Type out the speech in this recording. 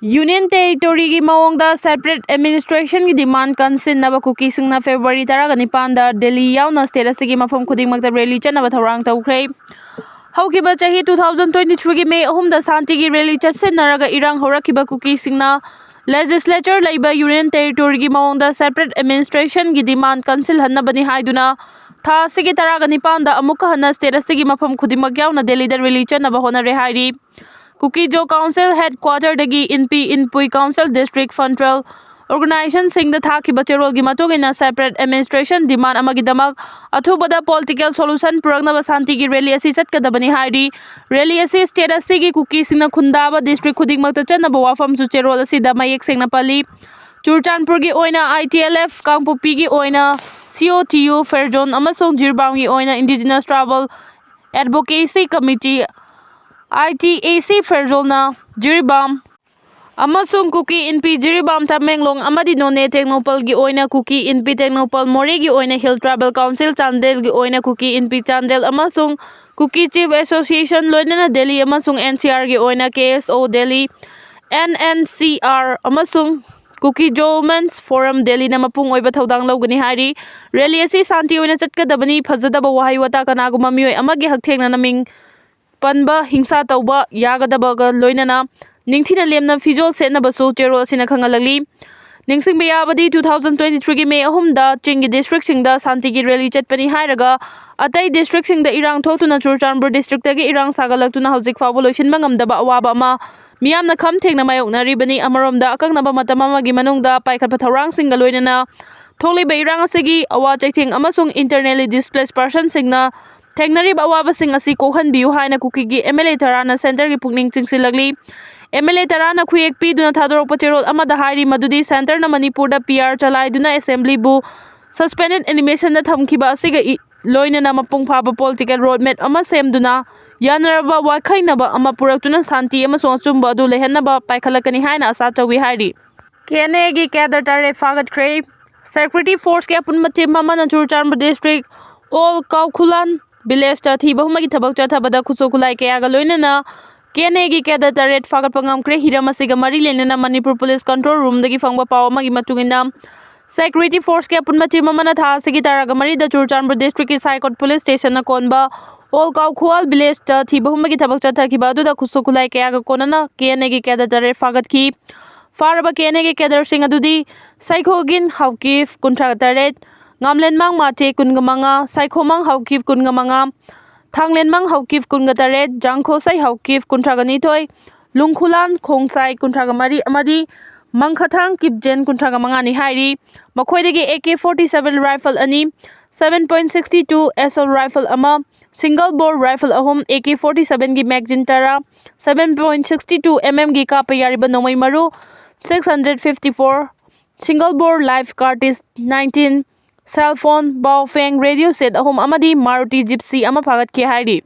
Union Territory ki maongda separate administration ki demand Kansinnaba Kukisingna February 19 da Delhi yauna state asigi mafam khudingmakta rally chanaba thorang tawkhre. Haukiba chahi 2023 ki May 3 da Santi ki rally chatsinaraga irang horakiba Kukisingna legislature laiba Union Territory ki maongda separate administration ki demand cancel hannabani haiduna tha sigi 19 da amuka hanna state asigi mafam khudingmak yauna Delhi da rally chanaba honare hairi. Kuki Jo Council Headquarter dagi Inpui Council District Central Organization sing the Thaki Bacherol Gimatogina separate administration demand amagidamak Atubada political solution Puragna Basanti ki rally assisat kadabani haidi rally assist state asigi Kukisingna Kanna district khuding magtachana bawafam su cherol asida mayek sengna pali Churchanpur gi oina ITLF Kangpupi gi oina COTU Fairjon amasong Jirbang gi oina Indigenous Tribal Advocacy Committee ITAC Fairjolna Jiribam amasung Kuki Inpi Jiribam Tamenglong amadi none Technopal gi oina Kuki Inpi Technopal Mori gi oina Hill Tribal Council Chandel gi oina Kuki Inpi Chandel amasung Kuki Chief Association loinana Delhi amasung NCR gi oina KSO Delhi NNCR amasung Kuki Women's Forum Delhi na mapung oiba thaudang lawgani hari rally asi santi oina chatkadabani phajadaba wahai wata kanaguma mioi amagi hakthengna naming Panba hingsa tauba yagadabaga loinana ningthina lemna fijol setnabasu cherol sina khangalali ningsingba yabadi 2023 gi May 3 da Chingi district singda santi gi rally chatpani hairaga atai district singda irang thoktuna Churchanpur district tagi irang sagalaktuna hojik fawbo loisinba ngamdaba awaba ama miyamna kham thengna mayoknari bani amaromda akaknaba matam amagi manungda paikhatpa thorang singa loinana tholiba irang asigi awa chaitheng amasung internally displaced person singna Thengnari awaba sing asi kokhanbiu haina Kuki gi MLA Tarana Center gi pukning chingsilagli MLA Tarana khuyek pi duna thadorok pacherol amada hari madudi center na Manipur da PR chalai duna assembly bu suspended animation na thamkiba asiga loina na mapung phaba political roadmap ama semduna yanaraba wakhainaba ama puraktuna santi ama songchumba du lehenaba paikhalakani haina asa chawi hari kene gi kadar tare fagat kre security force ke apun matim mama na Churchanpur district all Kaukhulan village ta thi bahumagi thabak cha thabada khusokulai ke aga loinana kene gi kada target fagat pangam kre hiramasiga mari lenana Manipur police control room dagi fangba paw magi matungina security force ke apun machi mamana tha sigi taraga mari da Churchanpur district ki Saikot police station na konba all Kaukhual village ta thi bahumagi thabak cha thakiba adu da khusokulai ke aga konana kene gi kada target fagat ki faraba kene gi kadar sing adudi Saikhogin Haukif kuntra target Ngamlenmang mate kungamanga Saikhomang Haukif kungamanga Thanglenmang Haukif kungataret Jangkhosai Haukif kuntragani toy Lungkhulan Khongsai kuntragamari amadi Mangkhathang Kipjen kuntragamanga ni hairi makhoidagi AK-47 rifle ani 7.62 assault rifle ama single bore rifle ahom AK-47 gi magazine tara 7.62 mm gi kapayariba nomai maru 654 single bore live cartridge 19 cell phone, bow fang radio set ahom amadi Maruti Gypsy ama phagat ke hairi